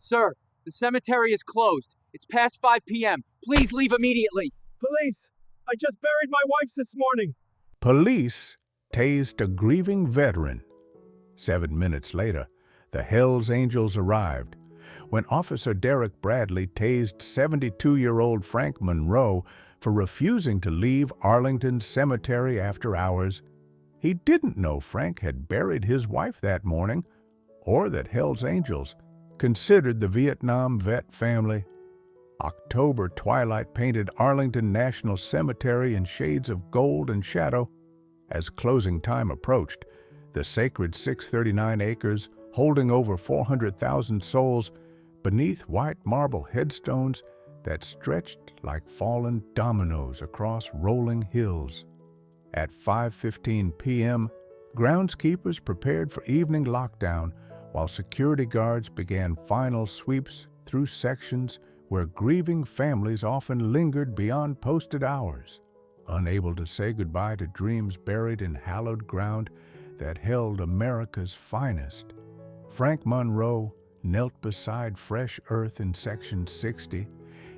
Sir, the cemetery is closed. It's past 5 p.m. Please leave immediately. Police! I just buried my wife this morning. Police tased a grieving veteran. 7 minutes later, the Hells Angels arrived. When Officer Derek Bradley tased 72-year-old Frank Monroe for refusing to leave Arlington Cemetery after hours, he didn't know Frank had buried his wife that morning, or that Hells Angels considered the Vietnam vet family. October twilight painted Arlington National Cemetery in shades of gold and shadow. As closing time approached, the sacred 639 acres, holding over 400,000 souls, beneath white marble headstones that stretched like fallen dominoes across rolling hills. At 5:15 p.m., groundskeepers prepared for evening lockdown, while security guards began final sweeps through sections where grieving families often lingered beyond posted hours, unable to say goodbye to dreams buried in hallowed ground that held America's finest. Frank Monroe knelt beside fresh earth in Section 60,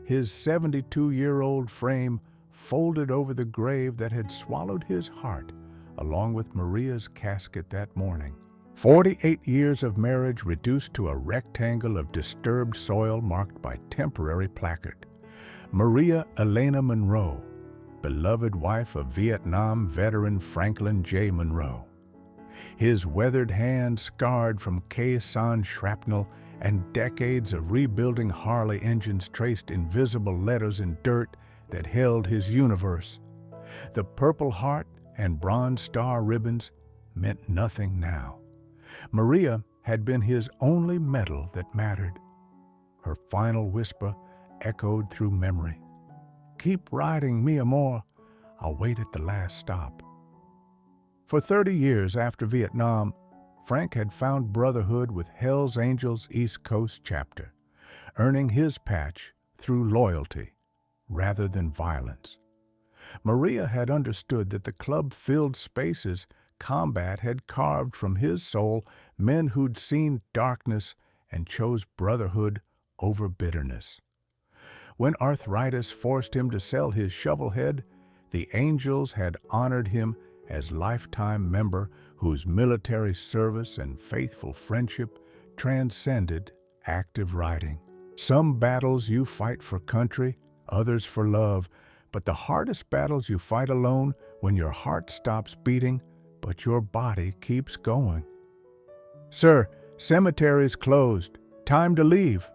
his 72-year-old frame folded over the grave that had swallowed his heart, along with Maria's casket that morning. 48 years of marriage reduced to a rectangle of disturbed soil marked by temporary placard. Maria Elena Monroe, beloved wife of Vietnam veteran Franklin J. Monroe. His weathered hand scarred from Khe-Sanh shrapnel and decades of rebuilding Harley engines traced invisible letters in dirt that held his universe. The Purple Heart and Bronze Star ribbons meant nothing now. Maria had been his only medal that mattered. Her final whisper echoed through memory. "Keep riding, mi amor. I'll wait at the last stop." For 30 years after Vietnam, Frank had found brotherhood with Hells Angels East Coast chapter, earning his patch through loyalty rather than violence. Maria had understood that the club-filled spaces combat had carved from his soul men who'd seen darkness and chose brotherhood over bitterness. When arthritis forced him to sell his shovelhead, the Angels had honored him as lifetime member whose military service and faithful friendship transcended active riding. Some battles you fight for country, others for love, but the hardest battles you fight alone when your heart stops beating, but your body keeps going. "Sir, cemetery's closed. Time to leave."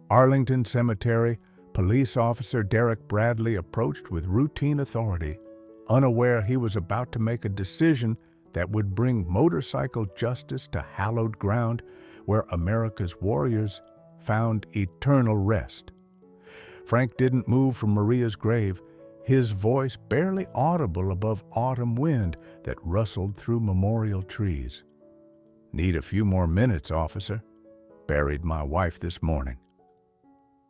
Arlington Cemetery, Police Officer Derek Bradley approached with routine authority, unaware he was about to make a decision that would bring motorcycle justice to hallowed ground where America's warriors found eternal rest. Frank didn't move from Maria's grave, his voice barely audible above autumn wind that rustled through memorial trees. "Need a few more minutes, officer. Buried my wife this morning."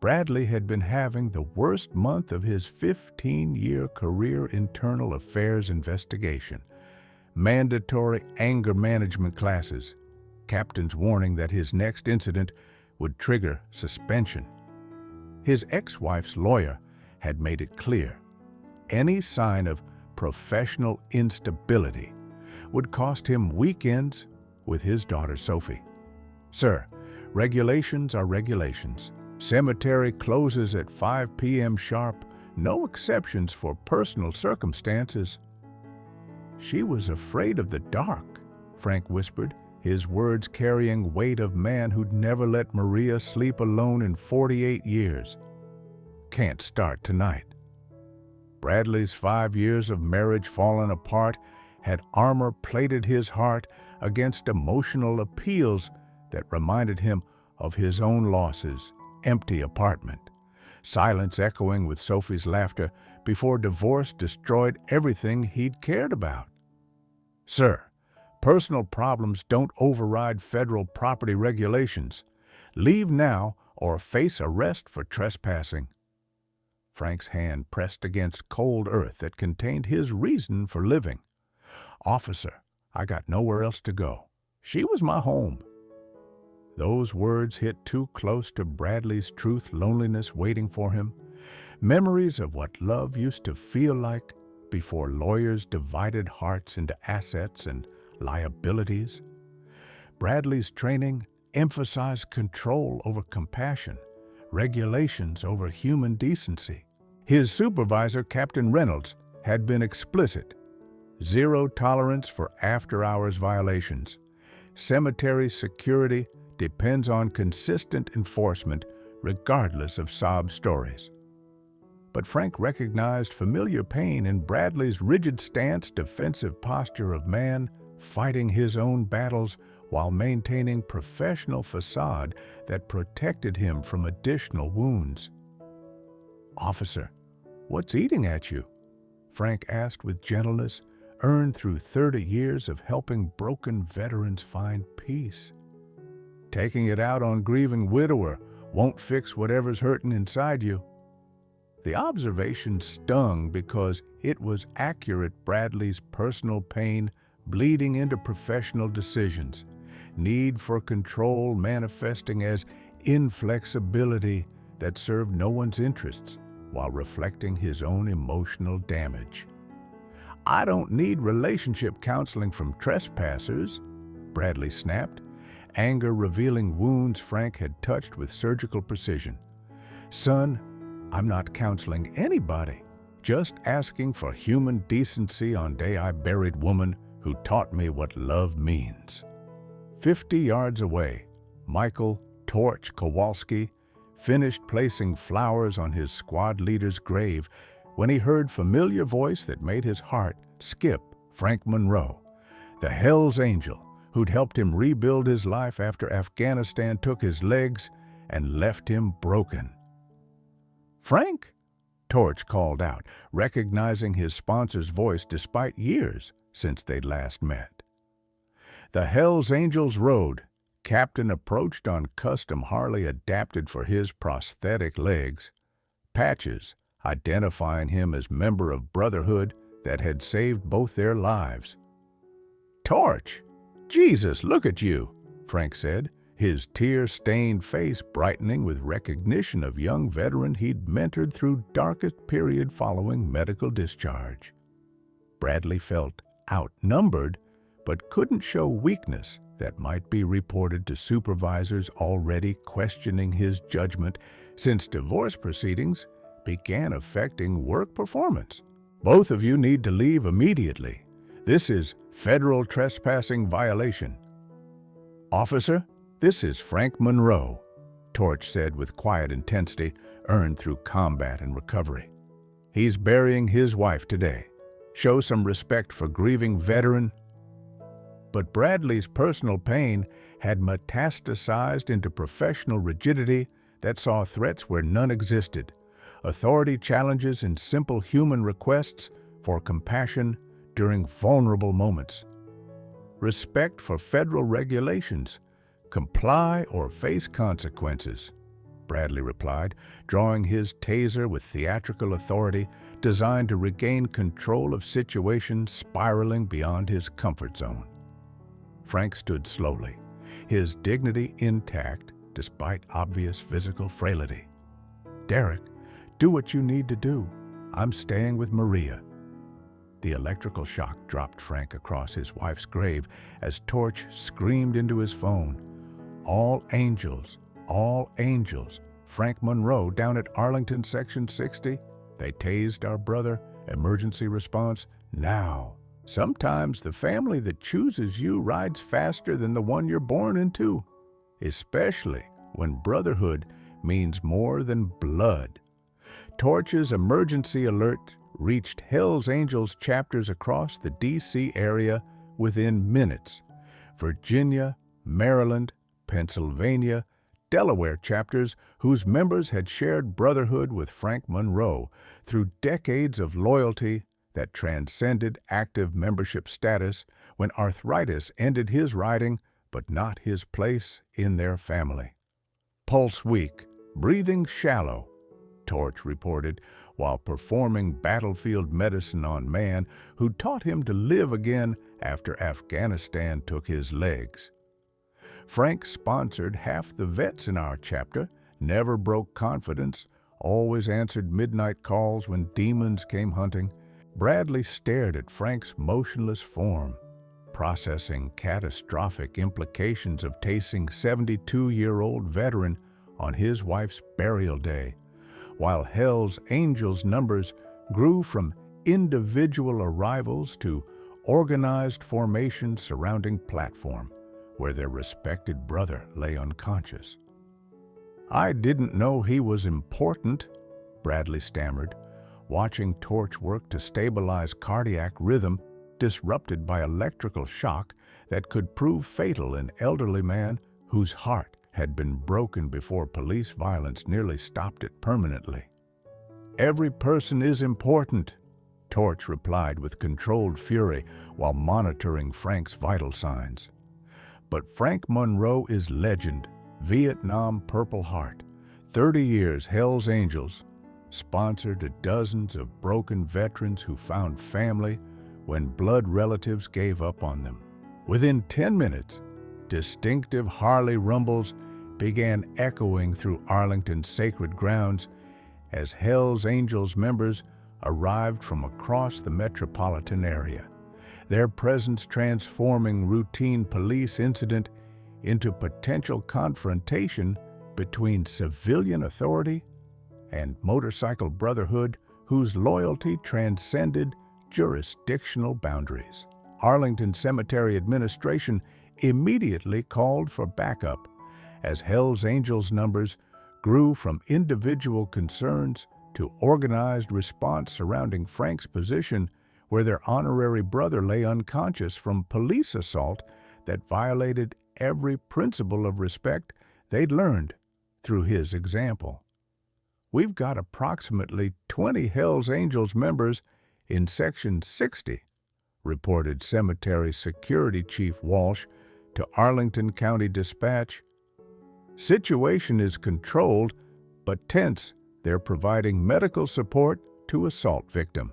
Bradley had been having the worst month of his 15-year career internal affairs investigation. Mandatory anger management classes, captain's warning that his next incident would trigger suspension. His ex-wife's lawyer had made it clear any sign of professional instability would cost him weekends with his daughter Sophie. "Sir, regulations are regulations. Cemetery closes at 5 p.m. sharp, no exceptions for personal circumstances." "She was afraid of the dark," Frank whispered, his words carrying weight of man who'd never let Maria sleep alone in 48 years. "Can't start tonight." Bradley's 5 years of marriage fallen apart had armor-plated his heart against emotional appeals that reminded him of his own losses. Empty apartment, silence echoing with Sophie's laughter before divorce destroyed everything he'd cared about. "Sir, personal problems don't override federal property regulations. Leave now or face arrest for trespassing." Frank's hand pressed against cold earth that contained his reason for living. "Officer, I got nowhere else to go. She was my home." Those words hit too close to Bradley's truth loneliness waiting for him. Memories of what love used to feel like before lawyers divided hearts into assets and liabilities. Bradley's training emphasized control over compassion, regulations over human decency. His supervisor, Captain Reynolds, had been explicit. Zero tolerance for after-hours violations. Cemetery security depends on consistent enforcement regardless of sob stories. But Frank recognized familiar pain in Bradley's rigid stance, defensive posture of man fighting his own battles while maintaining professional facade that protected him from additional wounds. "Officer, what's eating at you?" Frank asked with gentleness, earned through 30 years of helping broken veterans find peace. "Taking it out on grieving widower won't fix whatever's hurting inside you." The observation stung because it was accurate. Bradley's personal pain bleeding into professional decisions, need for control manifesting as inflexibility that served no one's interests while reflecting his own emotional damage. "I don't need relationship counseling from trespassers," Bradley snapped, anger revealing wounds Frank had touched with surgical precision. "Son, I'm not counseling anybody, just asking for human decency on day I buried woman who taught me what love means." 50 yards away, Michael "Torch" Kowalski finished placing flowers on his squad leader's grave when he heard familiar voice that made his heart skip. Frank Monroe, the Hell's Angel who'd helped him rebuild his life after Afghanistan took his legs and left him broken. "Frank?" Torch called out, recognizing his sponsor's voice despite years since they'd last met. The Hell's Angels Road, Captain approached on custom Harley adapted for his prosthetic legs, patches identifying him as member of Brotherhood that had saved both their lives. "Torch! Jesus, look at you," Frank said, his tear-stained face brightening with recognition of young veteran he'd mentored through darkest period following medical discharge. Bradley felt outnumbered, but couldn't show weakness that might be reported to supervisors already questioning his judgment since divorce proceedings began affecting work performance. "Both of you need to leave immediately. This is federal trespassing violation." "Officer, this is Frank Monroe," Torch said with quiet intensity earned through combat and recovery. "He's burying his wife today. Show some respect for grieving veteran." But Bradley's personal pain had metastasized into professional rigidity that saw threats where none existed, authority challenges and simple human requests for compassion during vulnerable moments. Respect for federal regulations. Comply or face consequences, Bradley replied, drawing his taser with theatrical authority designed to regain control of situations spiraling beyond his comfort zone. Frank stood slowly, his dignity intact despite obvious physical frailty. "Derek, do what you need to do. I'm staying with Maria." The electrical shock dropped Frank across his wife's grave as Torch screamed into his phone. All angels, Frank Monroe down at Arlington Section 60. They tased our brother, emergency response, now. Sometimes the family that chooses you rides faster than the one you're born into, especially when brotherhood means more than blood. Torch's emergency alert reached Hell's Angels chapters across the D.C. area within minutes. Virginia, Maryland, Pennsylvania, Delaware chapters whose members had shared brotherhood with Frank Monroe through decades of loyalty that transcended active membership status when arthritis ended his riding but not his place in their family. "Pulse weak, breathing shallow," Torch reported while performing battlefield medicine on man who taught him to live again after Afghanistan took his legs. Frank sponsored half the vets in our chapter, never broke confidence, always answered midnight calls when demons came hunting. Bradley stared at Frank's motionless form, processing catastrophic implications of tasing 72-year-old veteran on his wife's burial day, while Hell's Angels numbers grew from individual arrivals to organized formations surrounding platform, where their respected brother lay unconscious. "I didn't know he was important," Bradley stammered, watching Torch work to stabilize cardiac rhythm disrupted by electrical shock that could prove fatal in an elderly man whose heart had been broken before police violence nearly stopped it permanently. "Every person is important," Torch replied with controlled fury while monitoring Frank's vital signs. "But Frank Monroe is legend, Vietnam Purple Heart, 30 years Hell's Angels, sponsor to dozens of broken veterans who found family when blood relatives gave up on them." Within 10 minutes, distinctive Harley rumbles began echoing through Arlington's sacred grounds as Hell's Angels members arrived from across the metropolitan area, their presence transforming routine police incident into potential confrontation between civilian authority and motorcycle brotherhood whose loyalty transcended jurisdictional boundaries. Arlington Cemetery administration immediately called for backup as Hell's Angels numbers grew from individual concerns to organized response surrounding Frank's position, where their honorary brother lay unconscious from police assault that violated every principle of respect they'd learned through his example. "We've got approximately 20 Hell's Angels members in Section 60, reported Cemetery Security Chief Walsh to Arlington County Dispatch. "Situation is controlled, but tense. They're providing medical support to assault victim."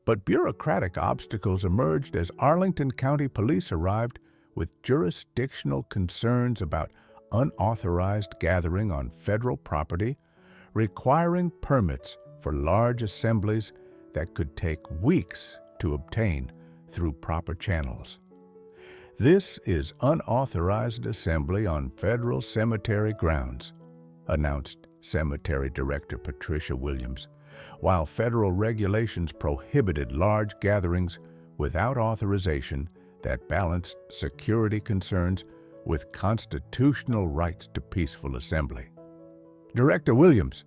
But bureaucratic obstacles emerged as Arlington County Police arrived with jurisdictional concerns about unauthorized gathering on federal property, requiring permits for large assemblies that could take weeks to obtain through proper channels. "This is unauthorized assembly on federal cemetery grounds," announced Cemetery Director Patricia Williams, while federal regulations prohibited large gatherings without authorization that balanced security concerns with constitutional rights to peaceful assembly. "Director Williams,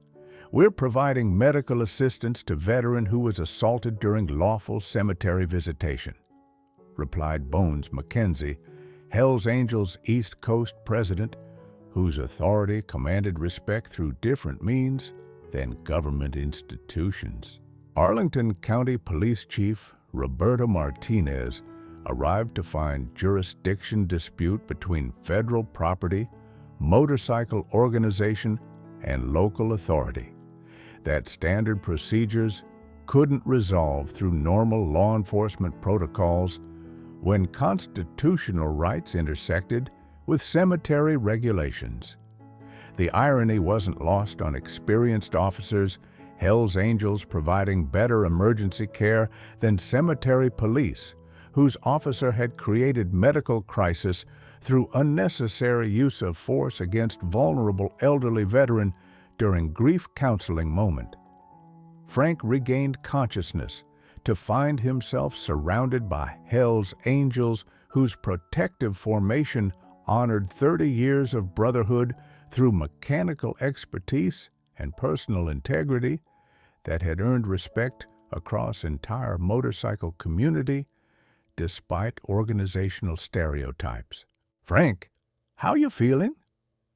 we're providing medical assistance to veteran who was assaulted during lawful cemetery visitation," replied Bones McKenzie, Hell's Angels East Coast president, whose authority commanded respect through different means than government institutions. Arlington County Police Chief Roberta Martinez arrived to find jurisdiction dispute between federal property, motorcycle organization, and local authority that standard procedures couldn't resolve through normal law enforcement protocols when constitutional rights intersected with cemetery regulations. The irony wasn't lost on experienced officers, Hell's Angels providing better emergency care than cemetery police, whose officer had created medical crisis through unnecessary use of force against vulnerable elderly veteran during grief counseling moment. Frank regained consciousness to find himself surrounded by Hell's Angels whose protective formation honored 30 years of brotherhood through mechanical expertise and personal integrity that had earned respect across entire motorcycle community despite organizational stereotypes. "Frank, how you feeling?"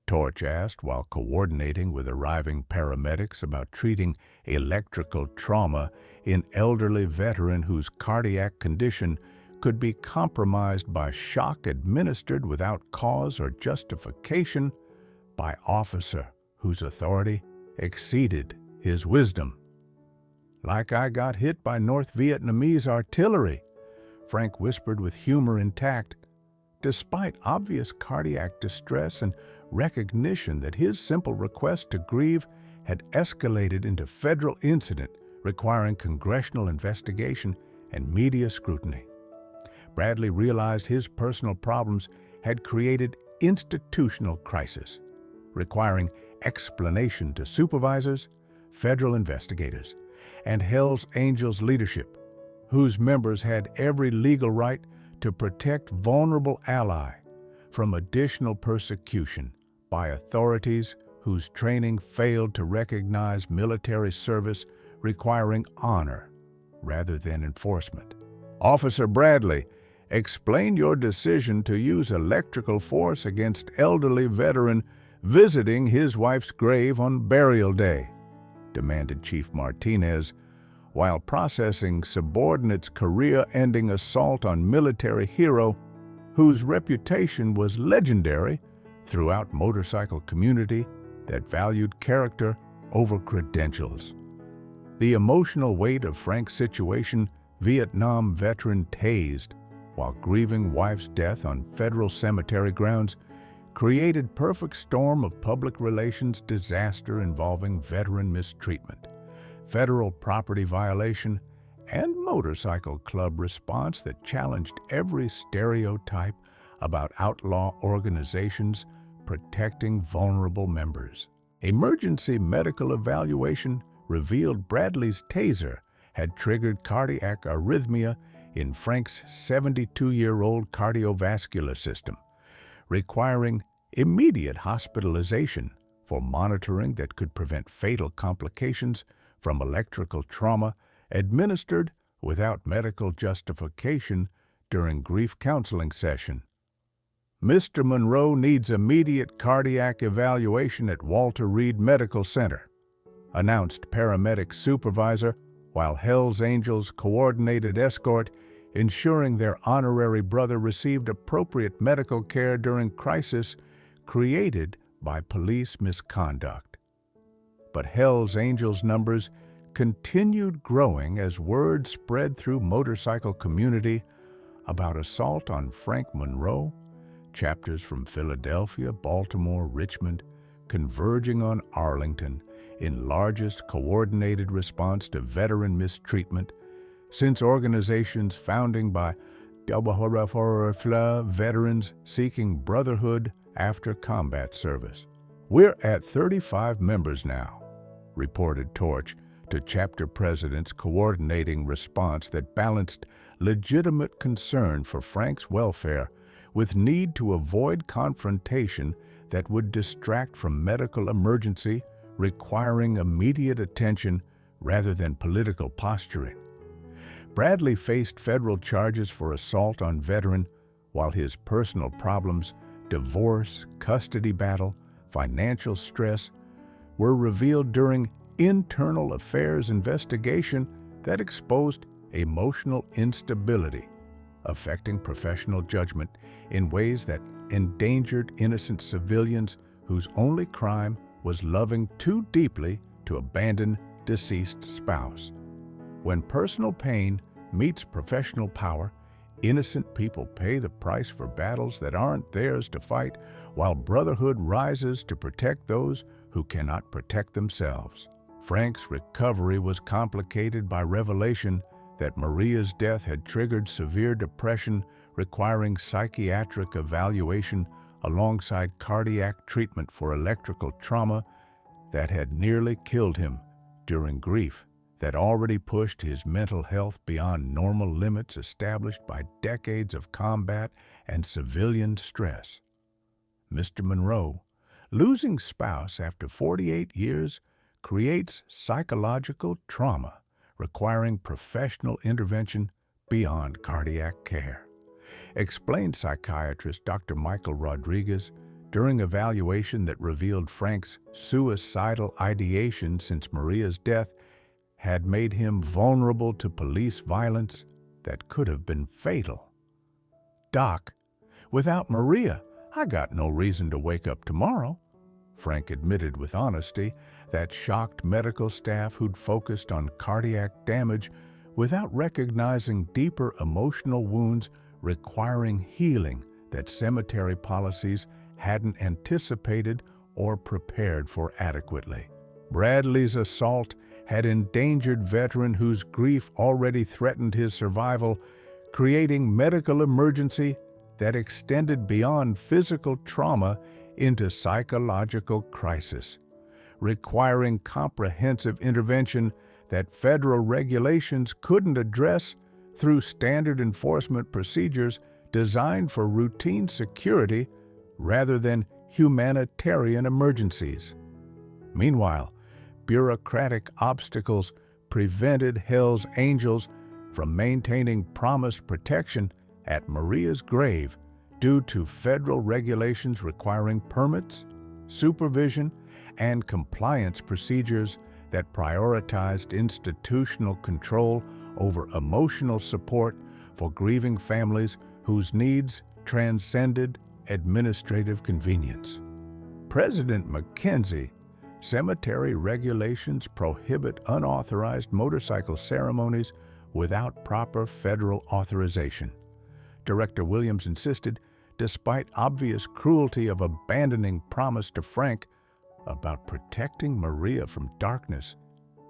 Torch asked while coordinating with arriving paramedics about treating electrical trauma in elderly veteran whose cardiac condition could be compromised by shock administered without cause or justification by officer whose authority exceeded his wisdom. "Like I got hit by North Vietnamese artillery," Frank whispered with humor intact, despite obvious cardiac distress and recognition that his simple request to grieve had escalated into federal incident requiring congressional investigation and media scrutiny. Bradley realized his personal problems had created institutional crisis, requiring explanation to supervisors, federal investigators, and Hells Angels leadership, whose members had every legal right to protect vulnerable ally from additional persecution by authorities whose training failed to recognize military service requiring honor rather than enforcement. Officer Bradley, explain your decision to use electrical force against elderly veteran visiting his wife's grave on burial day, demanded Chief Martinez, while processing subordinate's career-ending assault on military hero whose reputation was legendary throughout motorcycle community that valued character over credentials. The emotional weight of Frank's situation, Vietnam veteran tased while grieving wife's death on federal cemetery grounds, created perfect storm of public relations disaster involving veteran mistreatment, federal property violation, and motorcycle club response that challenged every stereotype about outlaw organizations protecting vulnerable members. Emergency medical evaluation revealed Bradley's taser had triggered cardiac arrhythmia in Frank's 72-year-old cardiovascular system, requiring immediate hospitalization for monitoring that could prevent fatal complications from electrical trauma administered without medical justification during grief counseling session. Mr. Monroe needs immediate cardiac evaluation at Walter Reed Medical Center, announced paramedic supervisor, while Hells Angels coordinated escort, ensuring their honorary brother received appropriate medical care during crisis created by police misconduct. But Hells Angels numbers continued growing as word spread through motorcycle community about assault on Frank Monroe, chapters from Philadelphia, Baltimore, Richmond, converging on Arlington in largest coordinated response to veteran mistreatment since organization's founding by veterans seeking brotherhood after combat service. We're at 35 members now, reported Torch to chapter presidents coordinating response that balanced legitimate concern for Frank's welfare with need to avoid confrontation that would distract from medical emergency requiring immediate attention rather than political posturing. Bradley faced federal charges for assault on veteran, while his personal problems, divorce, custody battle, financial stress, were revealed during internal affairs investigation that exposed emotional instability, affecting professional judgment in ways that endangered innocent civilians whose only crime was loving too deeply to abandon deceased spouse. When personal pain meets professional power, innocent people pay the price for battles that aren't theirs to fight, while brotherhood rises to protect those who cannot protect themselves. Frank's recovery was complicated by revelation that Maria's death had triggered severe depression requiring psychiatric evaluation alongside cardiac treatment for electrical trauma that had nearly killed him during grief that already pushed his mental health beyond normal limits established by decades of combat and civilian stress. Mr. Monroe, losing spouse after 48 years, creates psychological trauma requiring professional intervention beyond cardiac care, explained psychiatrist Dr. Michael Rodriguez during evaluation that revealed Frank's suicidal ideation since Maria's death had made him vulnerable to police violence that could have been fatal. "Doc, without Maria, I got no reason to wake up tomorrow," Frank admitted with honesty that shocked medical staff who'd focused on cardiac damage without recognizing deeper emotional wounds requiring healing that cemetery policies hadn't anticipated or prepared for adequately. Bradley's assault had endangered veteran whose grief already threatened his survival, creating medical emergency that extended beyond physical trauma into psychological crisis, requiring comprehensive intervention that federal regulations couldn't address through standard enforcement procedures designed for routine security rather than humanitarian emergencies. Meanwhile, bureaucratic obstacles prevented Hell's Angels from maintaining promised protection at Maria's grave due to federal regulations requiring permits, supervision, and compliance procedures that prioritized institutional control over emotional support for grieving families whose needs transcended administrative convenience. President McKenzie, cemetery regulations prohibit unauthorized motorcycle ceremonies without proper federal authorization. Director Williams insisted, despite obvious cruelty of abandoning promise to Frank about protecting Maria from darkness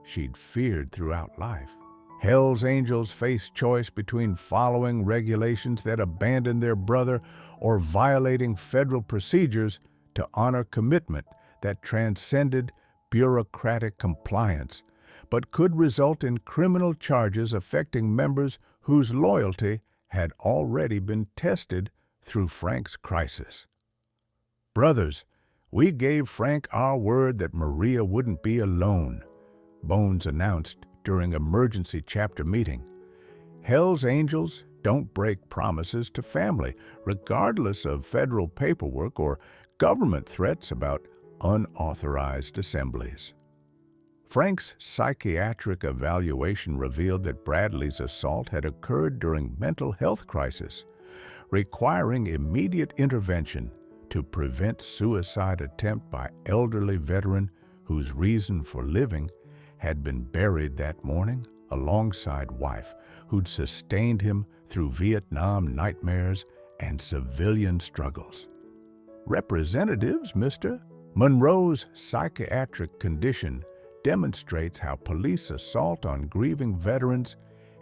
she'd feared throughout life. Hell's Angels faced choice between following regulations that abandoned their brother or violating federal procedures to honor commitment that transcended bureaucratic compliance, but could result in criminal charges affecting members whose loyalty had already been tested through Frank's crisis. "Brothers, we gave Frank our word that Maria wouldn't be alone," Bones announced during emergency chapter meeting. Hell's Angels don't break promises to family, regardless of federal paperwork or government threats about unauthorized assemblies. Frank's psychiatric evaluation revealed that Bradley's assault had occurred during mental health crisis, requiring immediate intervention to prevent suicide attempt by elderly veteran whose reason for living had been buried that morning alongside wife who'd sustained him through Vietnam nightmares and civilian struggles. Representatives, Mr. Monroe's psychiatric condition demonstrates how police assault on grieving veterans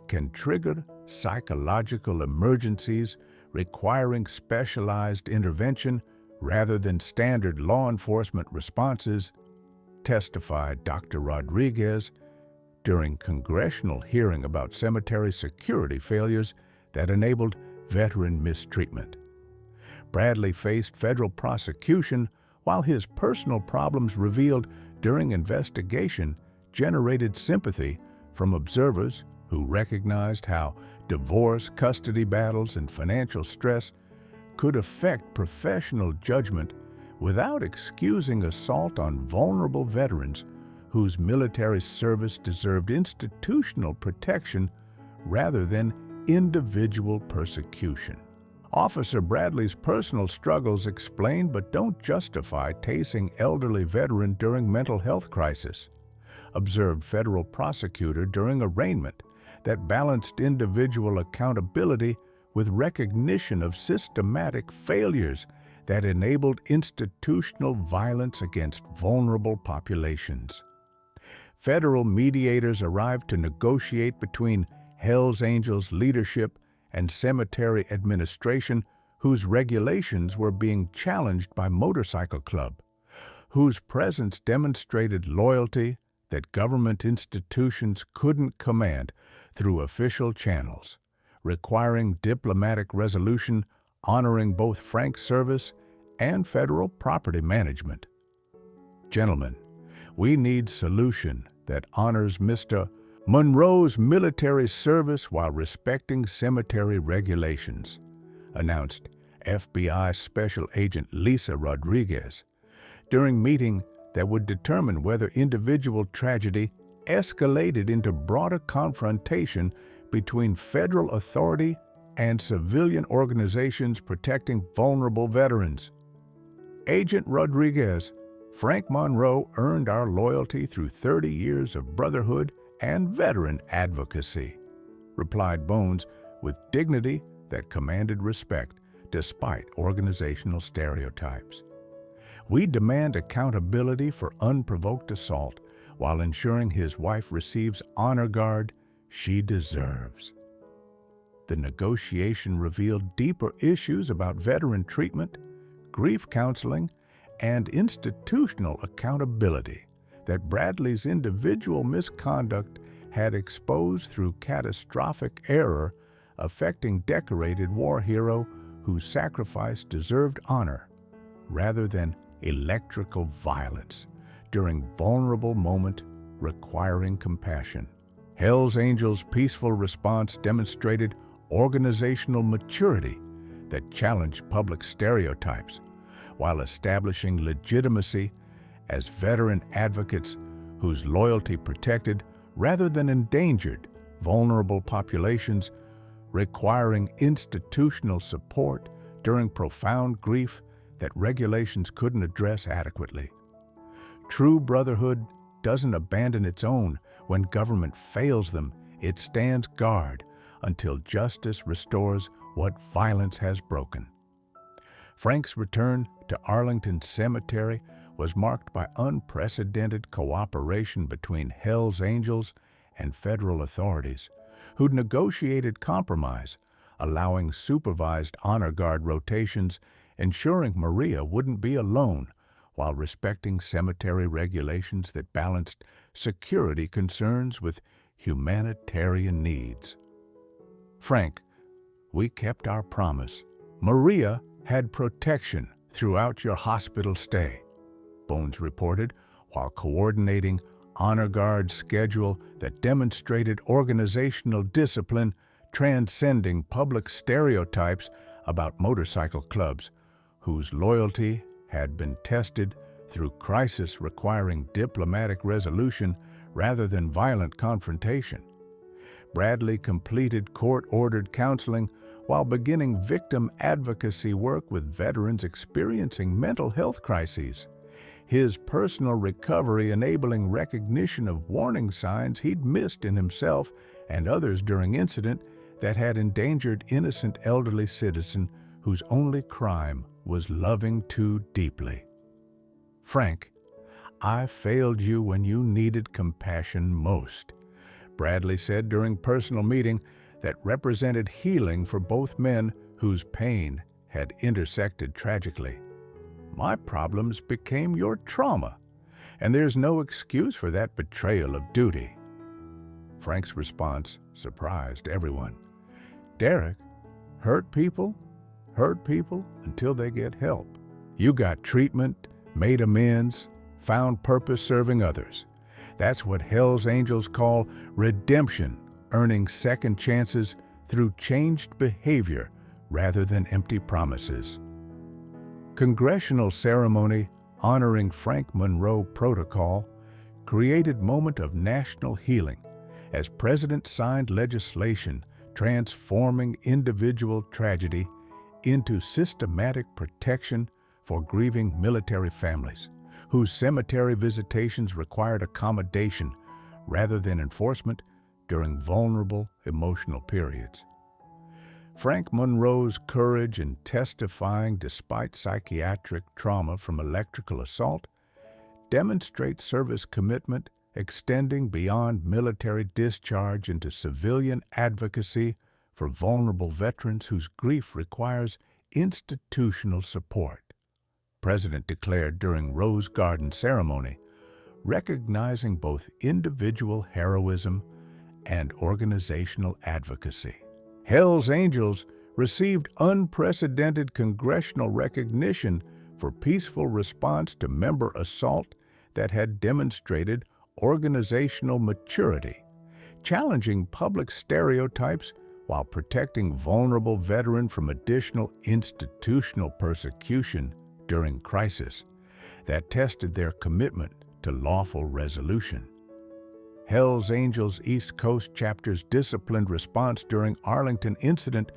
can trigger psychological emergencies requiring specialized intervention rather than standard law enforcement responses, testified Dr. Rodriguez during congressional hearing about cemetery security failures that enabled veteran mistreatment. Bradley faced federal prosecution while his personal problems revealed during investigation generated sympathy from observers who recognized how divorce, custody battles, and financial stress could affect professional judgment without excusing assault on vulnerable veterans whose military service deserved institutional protection rather than individual persecution. Officer Bradley's personal struggles explain but don't justify tasing elderly veteran during mental health crisis, observed federal prosecutor during arraignment that balanced individual accountability with recognition of systematic failures that enabled institutional violence against vulnerable populations. Federal mediators arrived to negotiate between Hell's Angels leadership and cemetery administration, whose regulations were being challenged by Motorcycle Club, whose presence demonstrated loyalty that government institutions couldn't command through official channels, requiring diplomatic resolution honoring both Frank's service and federal property management. Gentlemen, we need solution that honors Mr. Monroe's military service while respecting cemetery regulations, announced FBI Special Agent Lisa Rodriguez during meeting that would determine whether individual tragedy escalated into broader confrontation between federal authority and civilian organizations protecting vulnerable veterans. Agent Rodriguez, Frank Monroe earned our loyalty through 30 years of brotherhood and veteran advocacy, replied Bones with dignity that commanded respect despite organizational stereotypes. We demand accountability for unprovoked assault while ensuring his wife receives honor guard she deserves. The negotiation revealed deeper issues about veteran treatment, grief counseling, and institutional accountability that Bradley's individual misconduct had exposed through catastrophic error affecting decorated war hero whose sacrifice deserved honor rather than electrical violence during vulnerable moment requiring compassion. Hell's Angels' peaceful response demonstrated organizational maturity that challenged public stereotypes while establishing legitimacy as veteran advocates whose loyalty protected rather than endangered vulnerable populations requiring institutional support during profound grief that regulations couldn't address adequately. True brotherhood doesn't abandon its own when government fails them. It stands guard until justice restores what violence has broken. Frank's return to Arlington Cemetery was marked by unprecedented cooperation between Hell's Angels and federal authorities, who'd negotiated compromise, allowing supervised honor guard rotations, ensuring Maria wouldn't be alone while respecting cemetery regulations that balanced security concerns with humanitarian needs. Frank, we kept our promise. Maria had protection throughout your hospital stay, Bones reported, while coordinating honor guard schedule that demonstrated organizational discipline transcending public stereotypes about motorcycle clubs, whose loyalty had been tested through crisis requiring diplomatic resolution rather than violent confrontation. Bradley completed court-ordered counseling while beginning victim advocacy work with veterans experiencing mental health crises, his personal recovery enabling recognition of warning signs he'd missed in himself and others during incident that had endangered innocent elderly citizen whose only crime was loving too deeply. Frank, I failed you when you needed compassion most, Bradley said during personal meeting that represented healing for both men whose pain had intersected tragically. My problems became your trauma, and there's no excuse for that betrayal of duty. Frank's response surprised everyone. Derek, hurt people until they get help. You got treatment, made amends, found purpose serving others. That's what Hell's Angels call redemption, earning second chances through changed behavior rather than empty promises. Congressional ceremony honoring Frank Monroe protocol created moment of national healing as President signed legislation transforming individual tragedy into systematic protection for grieving military families, whose cemetery visitations required accommodation rather than enforcement during vulnerable emotional periods. Frank Monroe's courage in testifying despite psychiatric trauma from electrical assault demonstrates service commitment extending beyond military discharge into civilian advocacy for vulnerable veterans whose grief requires institutional support. President declared during Rose Garden ceremony, recognizing both individual heroism and organizational advocacy. Hell's Angels received unprecedented congressional recognition for peaceful response to member assault that had demonstrated organizational maturity, challenging public stereotypes while protecting vulnerable veterans from additional institutional persecution during crisis that tested their commitment to lawful resolution. Hell's Angels East Coast Chapter's disciplined response during Arlington incident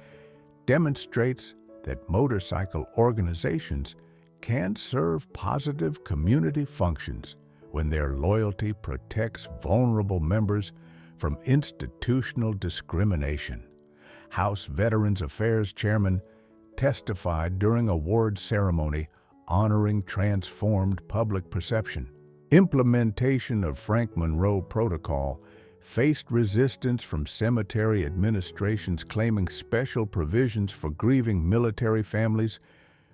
demonstrates that motorcycle organizations can serve positive community functions when their loyalty protects vulnerable members from institutional discrimination. House Veterans Affairs Chairman testified during a award ceremony honoring transformed public perception. Implementation of Frank Monroe Protocol faced resistance from cemetery administrations claiming special provisions for grieving military families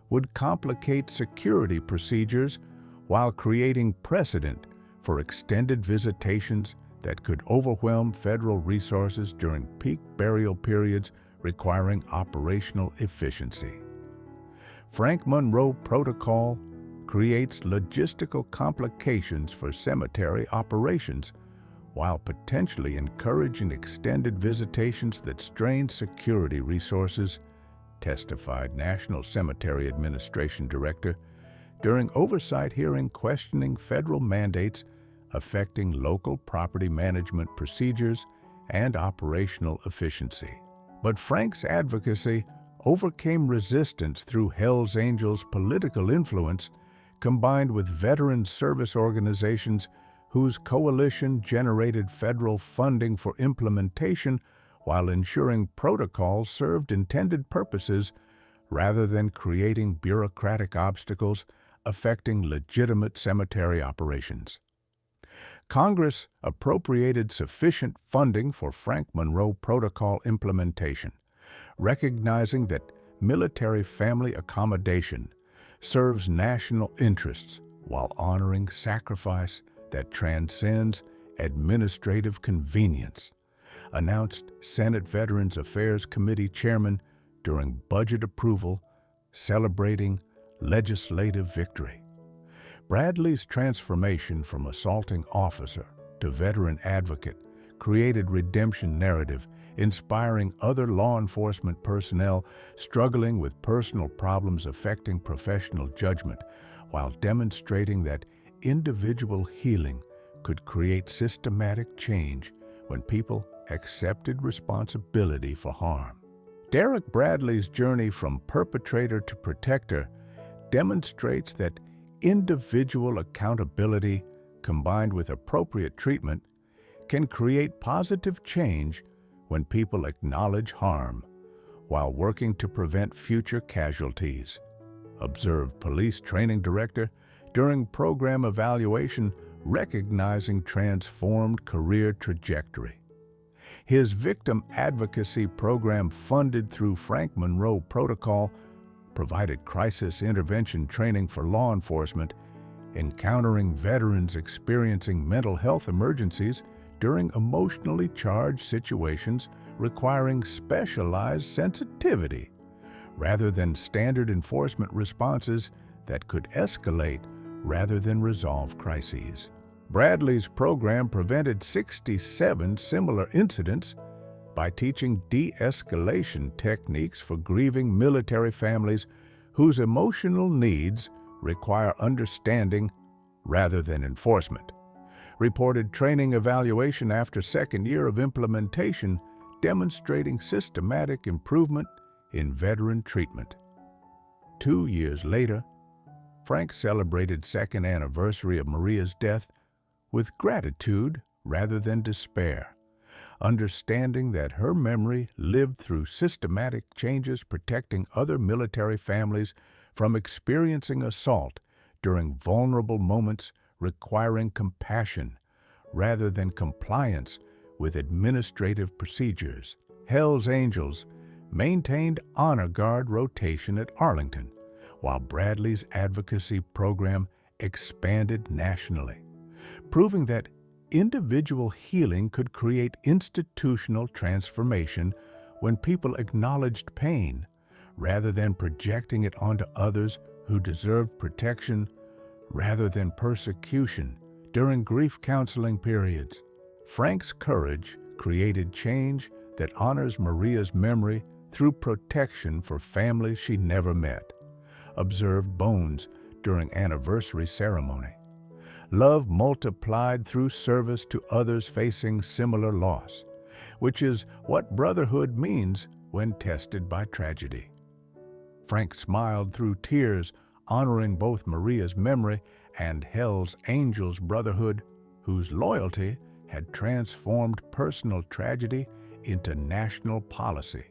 would complicate security procedures while creating precedent for extended visitations that could overwhelm federal resources during peak burial periods requiring operational efficiency. Frank Monroe Protocol creates logistical complications for cemetery operations while potentially encouraging extended visitations that strain security resources, testified National Cemetery Administration Director during oversight hearing questioning federal mandates affecting local property management procedures and operational efficiency. But Frank's advocacy overcame resistance through Hells Angels' political influence, combined with veteran service organizations whose coalition generated federal funding for implementation while ensuring protocols served intended purposes rather than creating bureaucratic obstacles affecting legitimate cemetery operations. Congress appropriated sufficient funding for Frank Monroe Protocol implementation, recognizing that military family accommodation serves national interests while honoring sacrifice that transcends administrative convenience, announced Senate Veterans Affairs Committee Chairman during budget approval, celebrating legislative victory. Bradley's transformation from assaulting officer to veteran advocate created redemption narrative, inspiring other law enforcement personnel struggling with personal problems affecting professional judgment, while demonstrating that individual healing could create systematic change when people accepted responsibility for harm. Derek Bradley's journey from perpetrator to protector demonstrates that individual accountability combined with appropriate treatment can create positive change when people acknowledge harm while working to prevent future casualties, observed Police Training Director during program evaluation recognizing transformed career trajectory. His victim advocacy program, funded through Frank Monroe Protocol, provided crisis intervention training for law enforcement, encountering veterans experiencing mental health emergencies during emotionally charged situations requiring specialized sensitivity, rather than standard enforcement responses that could escalate rather than resolve crises. Bradley's program prevented 67 similar incidents by teaching de-escalation techniques for grieving military families whose emotional needs require understanding rather than enforcement. Reported training evaluation after second year of implementation demonstrating systematic improvement in veteran treatment. 2 years later, Frank celebrated second anniversary of Maria's death with gratitude rather than despair, understanding that her memory lived through systematic changes protecting other military families from experiencing assault during vulnerable moments requiring compassion rather than compliance with administrative procedures. Hells Angels maintained honor guard rotation at Arlington, while Bradley's advocacy program expanded nationally, proving that individual healing could create institutional transformation when people acknowledged pain rather than projecting it onto others who deserved protection rather than persecution during grief counseling periods. Frank's courage created change that honors Maria's memory through protection for families she never met, observed Bones during anniversary ceremony. Love multiplied through service to others facing similar loss, which is what brotherhood means when tested by tragedy. Frank smiled through tears, honoring both Maria's memory and Hells Angels brotherhood, whose loyalty had transformed personal tragedy into national policy,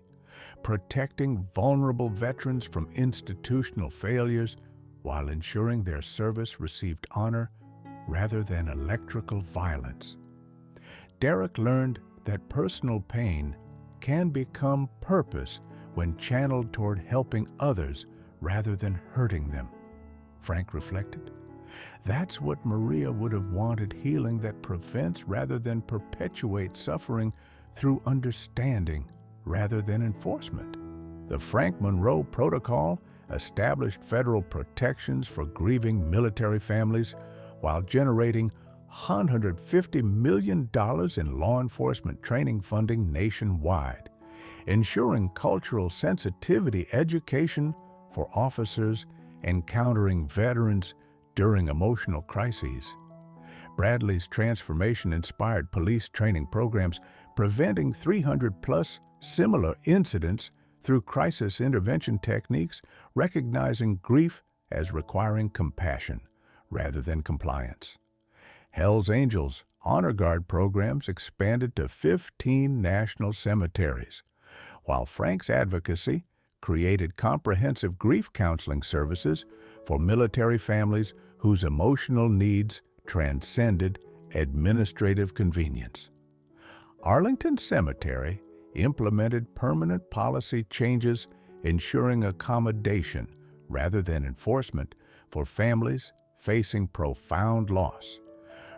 protecting vulnerable veterans from institutional failures while ensuring their service received honor rather than electrical violence. Derek learned that personal pain can become purpose when channeled toward helping others rather than hurting them. Frank reflected. That's what Maria would have wanted, healing that prevents rather than perpetuates suffering through understanding rather than enforcement. The Frank Monroe Protocol established federal protections for grieving military families while generating $150 million in law enforcement training funding nationwide, ensuring cultural sensitivity education for officers encountering veterans during emotional crises. Bradley's transformation-inspired police training programs preventing 300-plus similar incidents through crisis intervention techniques, recognizing grief as requiring compassion rather than compliance. Hell's Angels Honor Guard programs expanded to 15 national cemeteries, while Frank's advocacy created comprehensive grief counseling services for military families whose emotional needs transcended administrative convenience. Arlington Cemetery implemented permanent policy changes ensuring accommodation rather than enforcement for families facing profound loss,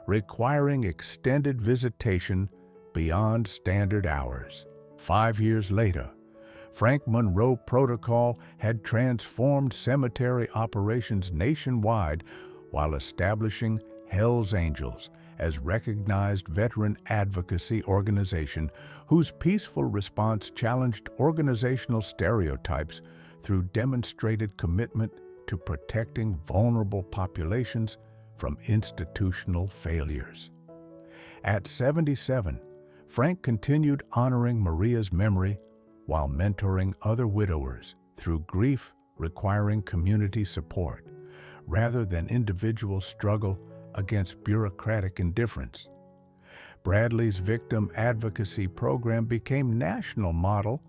requiring extended visitation beyond standard hours. 5 years later, Frank Monroe Protocol had transformed cemetery operations nationwide while establishing Hell's Angels as recognized veteran advocacy organization whose peaceful response challenged organizational stereotypes through demonstrated commitment to protecting vulnerable populations from institutional failures. At 77, Frank continued honoring Maria's memory while mentoring other widowers through grief requiring community support rather than individual struggle against bureaucratic indifference. Bradley's victim advocacy program became national model,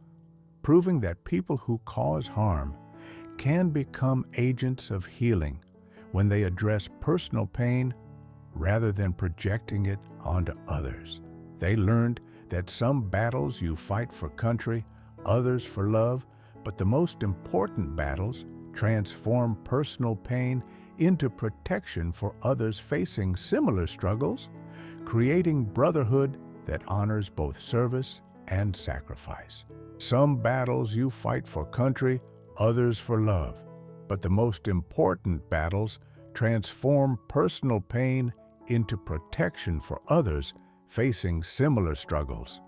proving that people who cause harm can become agents of healing when they address personal pain rather than projecting it onto others. They learned that some battles you fight for country, others for love, but the most important battles transform personal pain into protection for others facing similar struggles, creating brotherhood that honors both service and sacrifice. Some battles you fight for country, others for love, but the most important battles transform personal pain into protection for others facing similar struggles.